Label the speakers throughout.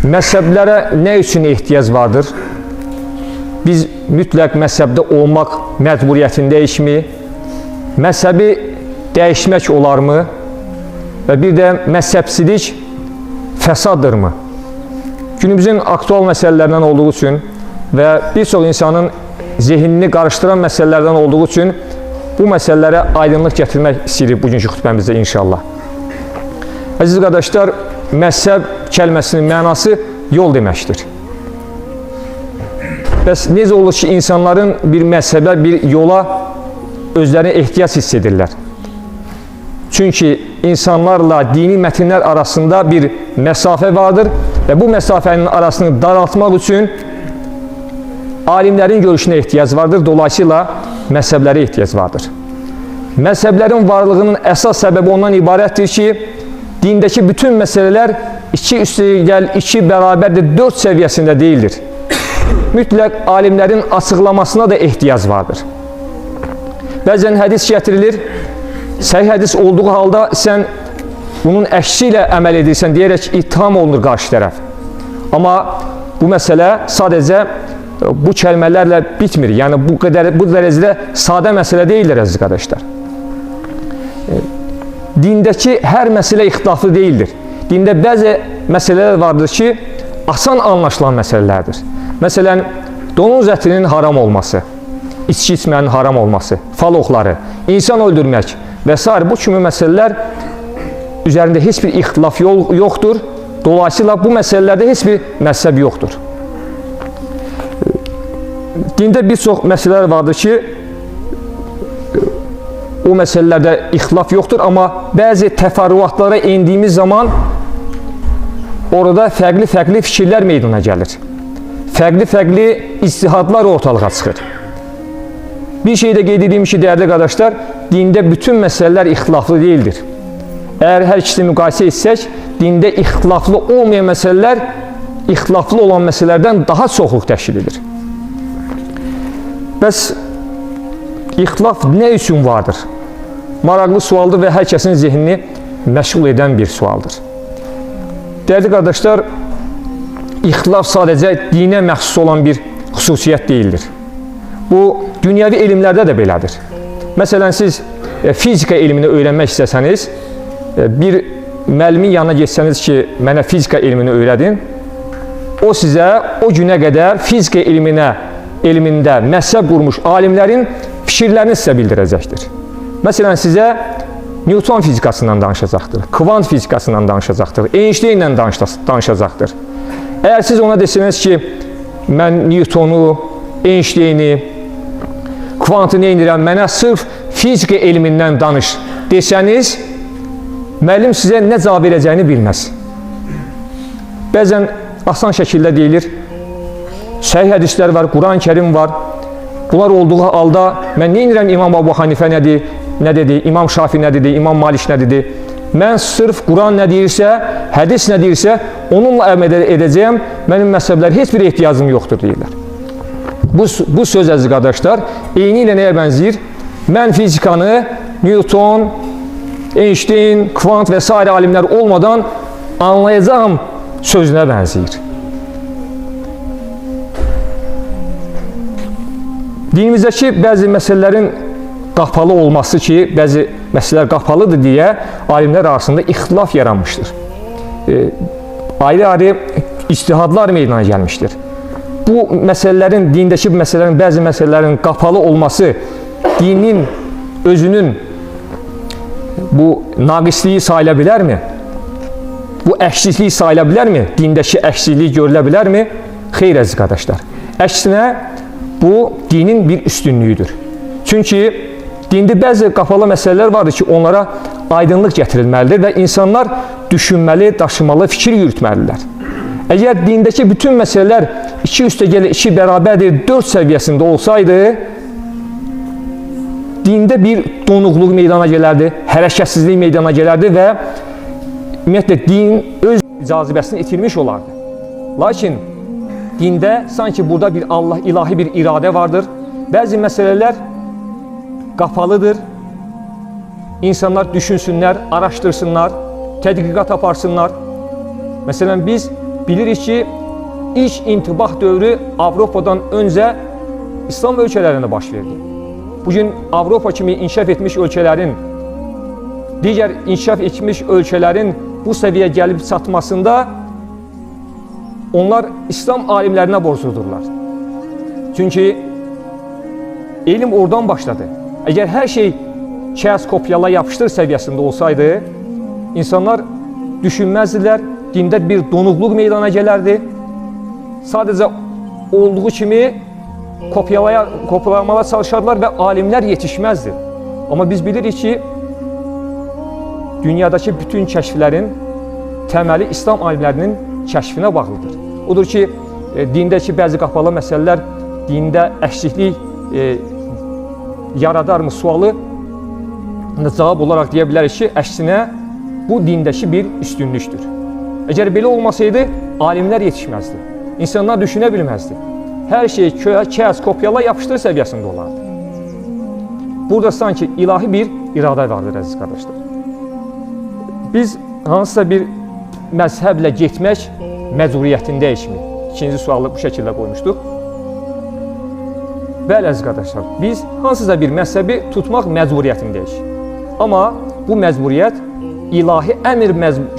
Speaker 1: Məzhəblərə nə üçün ehtiyac vardır? Biz mütləq məzhəbdə olmaq məcburiyyətindəyikmi? Məzhəbi dəyişmək olarmı? Və bir də məzhəbsizlik fəsaddırmı? Günümüzün aktual məsələlərdən olduğu üçün və bir çox insanın zehnini qarışdıran məsələlərdən olduğu üçün bu məsələlərə aydınlıq gətirmək istəyirik bugünkü xütbəmizdə inşallah. Əziz qardaşlar, məzhəb kəlməsinin mənası yol deməkdir. Bəs necə olur ki, insanların bir məzhəbə, bir yola özlərinə ehtiyac hiss edirlər? Çünki insanlarla dini mətinlər arasında bir məsafə vardır və bu məsafənin arasını daraltmaq üçün alimlərin görüşünə ehtiyac vardır, dolayısıyla məzhəblərə ehtiyac vardır. Məzhəblərin varlığının əsas səbəbi ondan ibarətdir ki, dindəki bütün məsələlər 2 üstəgəl 2 bərabərdir 4 səviyyəsində deyildir. Mütləq alimlərin açıqlamasına da ehtiyac vardır. Bəzən hədis gətirilir, səhih hədis olduğu halda sən bunun əksi ilə əməl edirsən deyərək ittiham olunur qarşı tərəf. Amma bu məsələ sadəcə bu kəlmələrlə bitmir. Yəni bu dərəcədə sadə məsələ deyildir əziz qardaşlar. Dindəki hər məsələ ixtilaflı deyildir. Dində bəzi məsələlər vardır ki, asan anlaşılan məsələlərdir. Məsələn, donuz ətinin haram olması, içki içmənin haram olması, fal oxları, insan öldürmək və s. bu kimi məsələlər üzərində heç bir ixtilaf yoxdur. Dolayısıyla bu məsələlərdə heç bir məzhəb yoxdur. Dində bir çox məsələlər vardır ki, o məsələlərdə ixtilaf yoxdur, amma bəzi təfərrüatlara endiyimiz zaman orada fərqli fikirlər meydana gəlir. Fərqli ictihadlar ortalığa çıxır. Bir şey də qeyd edeyim ki, dəyərli qardaşlar, dində bütün məsələlər ixtilaflı deyildir. Əgər hər ikisini müqayisə etsək, dində ixtilaflı olmayan məsələlər, ixtilaflı olan məsələlərdən daha çoxluq təşkil edir. Bəs ixtilaf nə üçün vardır? Maraqlı sualdır və hər kəsin zehnini məşğul edən bir sualdır. Dəyərli qardaşlar, ixtilaf sadəcə dinə məxsus olan bir xüsusiyyət deyildir. Bu, dünyəvi elmlərdə də belədir. Məsələn, siz fizika elmini öyrənmək istəsəniz, bir müəllimin yanına geçsəniz ki, mənə fizika elmini öyrədin, o sizə o günə qədər fizika elmində məzhəb qurmuş alimlərin fikirlərini sizə bildirəcəkdir. Məsələn, sizə Newton fizikasından danışacaqdır, kvant fizikasından danışacaqdır, Einsteinlə danışacaqdır. Əgər siz ona desəniz ki, mən Newtonu, Einsteini, kvantı neynirəm, mənə sırf fizika elmindən danış desəniz, müəllim sizə nə cavab verəcəyini bilməz. Bəzən asan şəkildə deyilir, səhih hədislər var, Quran-Kərim var. Bunlar olduğu halda mən neynirəm, İmam Əbu Hanifə nə dedi, İmam Şafi nə dedi, İmam Malik nə dedi. Mən sırf Quran nə deyirsə, hədis nə deyirsə, onunla əməl edəcəyəm, mənim məzhəblərə heç bir ehtiyacım yoxdur deyirlər. Bu söz əziz qardaşlar, eyni ilə nəyə bənzəyir? Mən fizikanı Newton, Einstein, kvant və s. alimlər olmadan anlayacağım sözünə bənzəyir. Dinimizdəki bəzi məsələlərin qapalı olması ki, bəzi məsələlər qapalıdır deyə alimlər arasında ixtilaf yaranmışdır. Ayrı-ayrı ictihadlar meydana gəlmişdir. Bu məsələlərin, dindəki məsələlərin, bəzi məsələlərin qapalı olması dinin özünün bu naqisliyi sayıla bilərmi? Bu əksizlik sayıla bilərmi? Dindəki əksizlik görülə bilərmi? Xeyr əziz qardaşlar. Əksinə, bu dinin bir üstünlüyüdür. Çünki dində bəzi qapalı məsələlər vardır ki, onlara aydınlıq gətirilməlidir və insanlar düşünməli, daşımalı, fikir yürütməlidirlər. Əgər dindəki bütün məsələlər 2 üstəgəl 2 bərabərdir 4 səviyyəsində olsaydı, dində bir donuqluq meydana gələrdi, hərəkətsizlik meydana gələrdi və ümumiyyətlə din öz cazibəsini itirmiş olardı. Lakin dində sanki burada bir ilahi bir iradə vardır. Bəzi məsələlər qapalıdır. İnsanlar düşünsünlər, araşdırsınlar, tədqiqat aparsınlar. Məsələn, biz bilirik ki, ilk intibah dövrü Avropadan öncə İslam ölkələrində baş verdi. Bugün Avropa kimi inkişaf etmiş ölkələrin, digər inkişaf etmiş ölkələrin bu səviyyəyə gəlib çatmasında onlar İslam alimlərinə borcludurlar. Çünki elm oradan başladı. Əgər hər şey kəz, kopyala, yapışdır səviyyəsində olsaydı, insanlar düşünməzdilər, dində bir donuqluq meydana gələrdi. Sadəcə olduğu kimi kopyalamaya çalışarlar və alimlər yetişməzdi. Amma biz bilirik ki, dünyadakı bütün kəşflərin təməli İslam alimlərinin kəşfinə bağlıdır. Odur ki, dindəki bəzi qapalı məsələlər dində əksiklik yaradarmı sualı cavab olaraq deyə bilərik ki, əksinə bu dindəki bir üstünlükdür. Əgər belə olmasaydı, alimlər yetişməzdi. İnsanlar düşünə bilməzdi. Hər şey kəz, kopyala, yapışdır səviyyəsində olardı. Burada sanki ilahi bir iradə vardır, əziz qardaşlar. Biz hansısa bir məzhəblə getmək məcburiyyətindəyikmi? İkinci sualı bu şəkildə qoymuşduq. Bəli, əziz qardaşlar, biz hansısa bir məzhəbi tutmaq məcburiyyətindəyik. Amma bu məcburiyyət ilahi əmr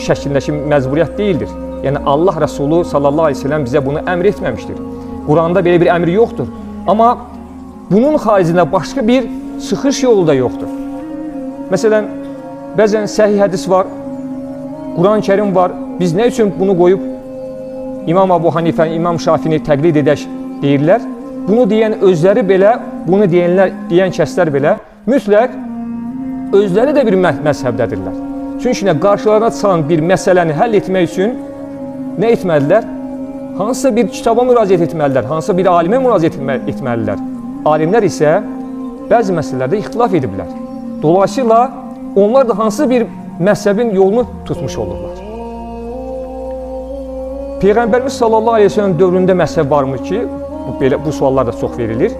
Speaker 1: şəklindəki məcburiyyət deyildir. Yəni Allah Rəsulü sallallahu aleyhi ve sellem bizə bunu əmr etməmişdir. Quranda belə bir əmr yoxdur. Amma bunun xaricində başqa bir çıxış yolu da yoxdur. Məsələn, bəzən səhih hədis var, Quran-Kərim var. Biz nə üçün bunu qoyub İmam Əbu Hanifə, İmam Şafini təqlid edək deyirlər? Bunu deyən özləri belə, bunu deyən kəslər belə mütləq özləri də bir məzhəbdədirlər. Çünki qarşılarına çıxan bir məsələni həll etmək üçün nə etməlilər? Hansısa bir kitaba müraciət etməlilər, hansısa bir alimə müraciət etməlilər. Alimlər isə bəzi məsələlərdə ixtilaf ediblər. Dolayısıyla onlar da hansısa bir məzhəbin yolunu tutmuş olurlar. Peyğəmbərimiz sallallahu aleyhi ve sellem dövründə məzhəb varmı ki, bu suallar da çox verilir.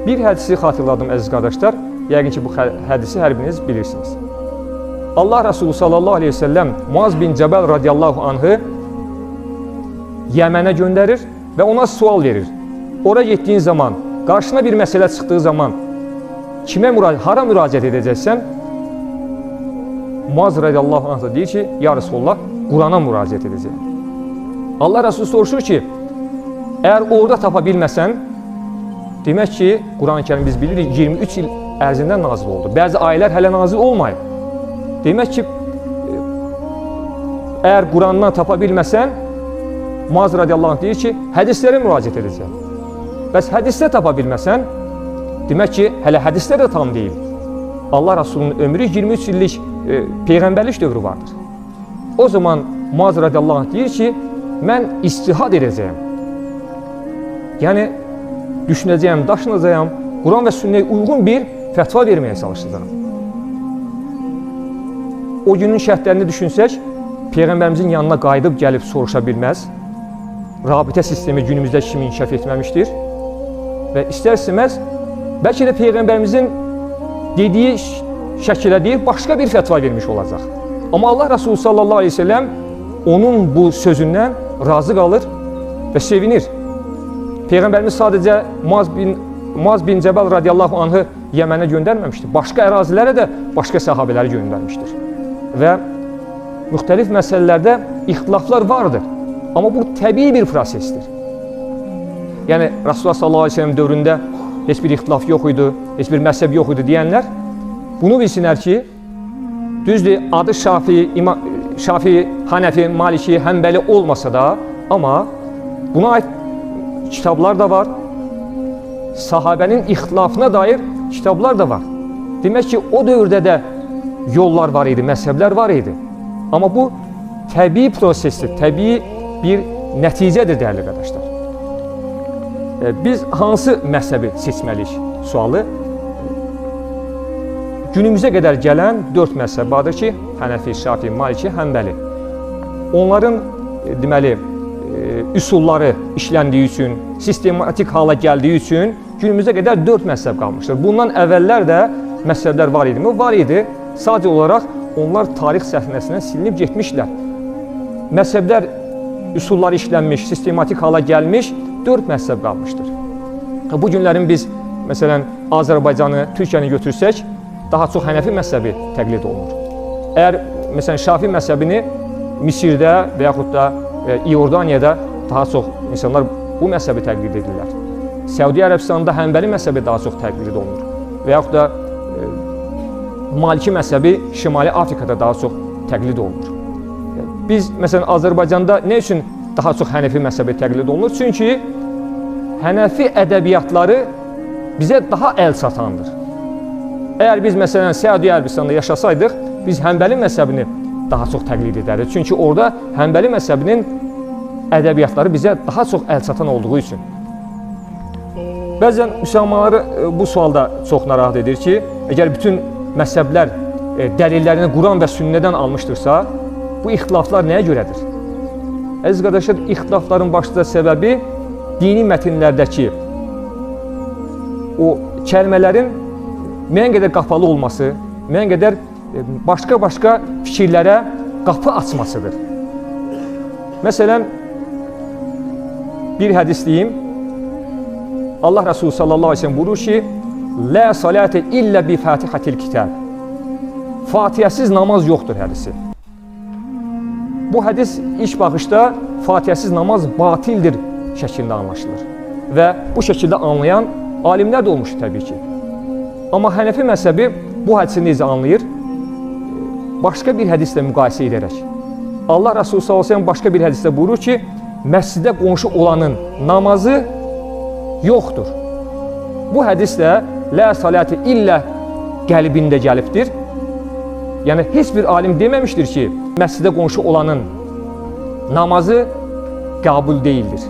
Speaker 1: Bir hədisi xatırladım, əziz qardaşlar. Yəqin ki, bu hədisi hər biriniz bilirsiniz. Allah Resulü sallallahu aleyhi ve sellem Muaz bin Cəbəl radiyallahu anhı Yəmənə göndərir və ona sual verir. Ora getdiyin zaman, qarşına bir məsələ çıxdığı zaman hara müraciət edəcəksən? Muaz radiyallahu anh da deyir ki, ya Resulullah, Qurana müraciət edəcəyim. Allah Resulü soruşur ki, əgər orada tapa bilməsən, demək ki, Quran-Kərim biz bilirik 23 il ərzində nazil oldu. Bəzi ayələr hələ nazil olmayıb. Demək ki, əgər Qurandan tapa bilməsən, Muaz radiyallahu anh deyir ki, hədislərə müraciət edəcəm. Bəs hədisdə tapa bilməsən, demək ki, hələ hədislər də tam deyil. Allah Resulünün ömrü 23 illik peyğəmbərlik dövrü vardır. O zaman Muaz radiyallahu anh deyir ki, mən istihad edəcəyəm. Yəni, düşünəcəyəm, daşınacağım, Quran və sünnəyə uyğun bir fətva verməyə çalışacağım. O günün şərtlərini düşünsək, Peyğəmbərimizin yanına qayıdıb gəlib soruşa bilməz. Rabitə sistemi günümüzdə kimi inkişaf etməmişdir. Və istər-istəməz, bəlkə də Peyğəmbərimizin dediyi şəkilə deyil, başqa bir fətva vermiş olacaq. Amma Allah Resulü sallallahu aleyhi ve sellem onun bu sözündən razı qalır və sevinir. Peyğəmbərimiz sadəcə Muaz bin Cəbəl radiyallahu anhı Yəmənə göndərməmişdir. Başqa ərazilərə də başqa səhabələri göndərmişdir. Və müxtəlif məsələlərdə ixtilaflar vardır. Amma bu təbii bir prosesdir. Yəni, Rasulullah sallallahu aleyhi ve sellem dövründə heç bir ixtilaf yox idi, heç bir məzhəb yox idi deyənlər, bunu bilsinlər ki, düzdür, adı Şafi, Hanəfi, Maliki, Həmbəli olmasa da, amma buna aid kitablar da var, sahabənin ixtilafına dair kitablar da var. Demək ki, o dövrdə də yollar var idi, məzhəblər var idi. Amma bu təbii prosesdir, təbii bir nəticədir, dəyərli qardaşlar. Biz hansı məzhəbi seçməliyik sualı? Günümüzə qədər gələn 4 məzhəb vardır ki, Hənəfi, Şafi, Maliki, Həmbəli. Onların deməli, üsulları işləndiyi üçün, sistematik hala gəldiyi üçün günümüzə qədər 4 məzhəb qalmışdır. Bundan əvvəllər də məzhəblər var idi mi? Var idi. Sadəcə olaraq onlar tarix səhnəsindən silinib getmişlər. Məzhəblər üsullar işlənmiş, sistematik hala gəlmiş 4 məzhəb qalmışdır. Bu günlərin biz, məsələn, Azərbaycanı, Türkiyəni götürsək, daha çox Hənəfi məzhəbi təqlid olunur. Əgər, məsələn, Şafi məzhəbini Misirdə və yaxud da İordaniyada daha çox insanlar bu məzhəbi təqlid edirlər. Səudiyyə Ərəbistanda Həmbəli məzhəbi daha çox təqlid olunur. Və yaxud da Maliki məzhəbi Şimali Afrikada daha çox təqlid olunur. Biz, məsələn, Azərbaycanda nə üçün daha çox Hənəfi məzhəbi təqlid olunur? Çünki Hənəfi ədəbiyyatları bizə daha əl çatandır. Əgər biz, məsələn, Səudiyyə Ərəbistanda yaşasaydıq, biz Həmbəli məzhəbini daha çox təqlid edərdik. Çünki orada Həmbəli məzhəbinin ədəbiyyatları bizə daha çox əl çatan olduğu üçün. Bəzən müsəlmanları bu sualda çox narahat edir ki, əgər bütün məzhəblər dəlillərini Quran və sünnədən almışdırsa, bu ixtilaflar nəyə görədir? Əziz qardaşlar, ixtilafların başlıca səbəbi dini mətnlərdəki o kəlmələrin müəyyən qədər qapalı olması, müəyyən qədər başqa-başqa fikirlərə qapı açmasıdır. Məsələn, bir hədis deyim. Allah Resulü sallallahu aleyhi ve sellem buyurur ki, "La salate illa bi Fatihatil kitab." Fatihəsiz namaz yoxdur hədisi. Bu hədis ilk baxışda Fatihəsiz namaz batildir şəklində anlaşılır və bu şəkildə anlayan alimlər də olmuşdur təbii ki. Amma Hənəfi məzhəbi bu hədisi necə anlayır? Başqa bir hədislə müqayisə edərək. Allah Resulü sallallahu aleyhi ve sellem başqa bir hədisdə buyurur ki, məscidə qonşu olanın namazı yoxdur. Bu hədislə "La salate illə" qəlbində gəlibdir. Yəni, heç bir alim deməmişdir ki, məscidə qonşu olanın namazı qəbul deyildir.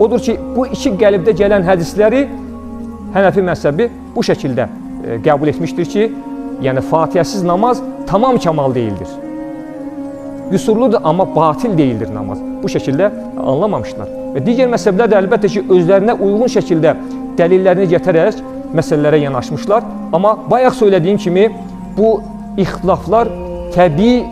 Speaker 1: Odur ki, bu iki qəlbdə gələn hədisləri Hənəfi məzhəbi bu şəkildə qəbul etmişdir ki, yəni Fatihəsiz namaz tamam kəmal deyildir. Qüsurludur, amma batil deyildir namaz. Bu şəkildə anlamamışlar. Və digər məzhəblər də əlbəttə ki, özlərinə uyğun şəkildə dəlillərini gətirərək məsələlərə yanaşmışlar. Amma bayaq söylədiyim kimi, bu ixtilaflar təbii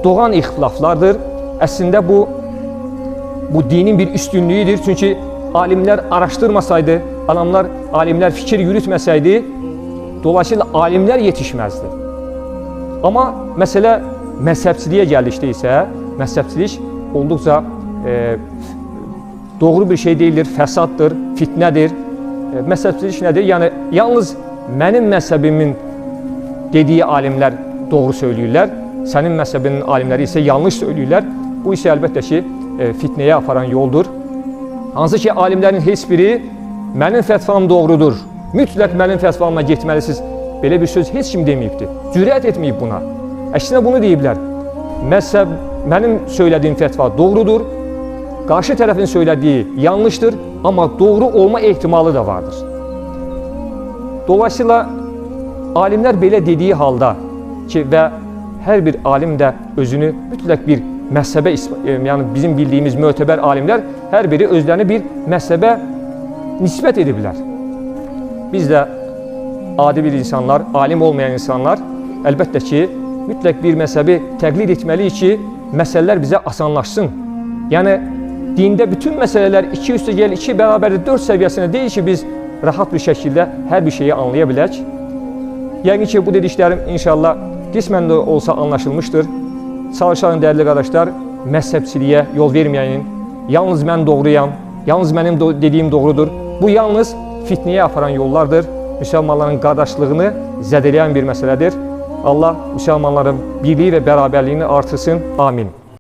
Speaker 1: doğan ixtilaflardır. Əslində bu dinin bir üstünlüyüdür. Çünki alimlər araşdırmasaydı, alimlər fikir yürütməsəydi, dolayısıyla alimlər yetişməzdi. Amma məsələ məzhəbçiliyə gəldikdə isə, məzhəbçilik olduqca doğru bir şey deyildir, fəsaddır, fitnədir. Məzhəbçilik nədir? Yəni, yalnız mənim məzhəbimin dediyi alimlər doğru söyləyirlər, sənin məzhəbinin alimləri isə yanlış söyləyirlər. Bu isə əlbəttə ki, fitnəyə aparan yoldur. Hansı ki, alimlərin heç biri mənim fətvam doğrudur, mütləq mənim fətvamla getməlisiniz. Belə bir söz heç kim deməyibdir, cürət etməyib buna. Əksinə bunu deyiblər, mənim söylədiyim fətva doğrudur, qarşı tərəfin söylediği yanlıştır, amma doğru olma ehtimalı da vardır. Dolayısıyla alimlər belə dediyi halda ki, və hər bir alim də özünü mütləq bir məzhəbə, yəni bizim bildiyimiz mötəbər alimlər hər biri özlərini bir məzhəbə nisbət ediblər. Biz də adi bir insanlar, alim olmayan insanlar əlbəttə ki, mütləq bir məzhəbi təqlid etməliyik ki, məsələlər bizə asanlaşsın. Yəni, dində bütün məsələlər 2 üstə gəl 2 bərabərdir 4 səviyyəsində deyil ki, biz rahat bir şəkildə hər bir şeyi anlaya bilək. Yəqin ki, bu dediklərim inşallah qismən də olsa anlaşılmışdır. Çalışalım dəyərli qardaşlar, məzhəbçiliyə yol verməyənin, yalnız mən doğruyam, yalnız mənim dediyim doğrudur. Bu yalnız fitnəyə aparan yollardır. Müsəlmanların qardaşlığını zədələyən bir məsələdir. Allah müsəlmanların birliyi və bərabərliyini artırsın. Amin.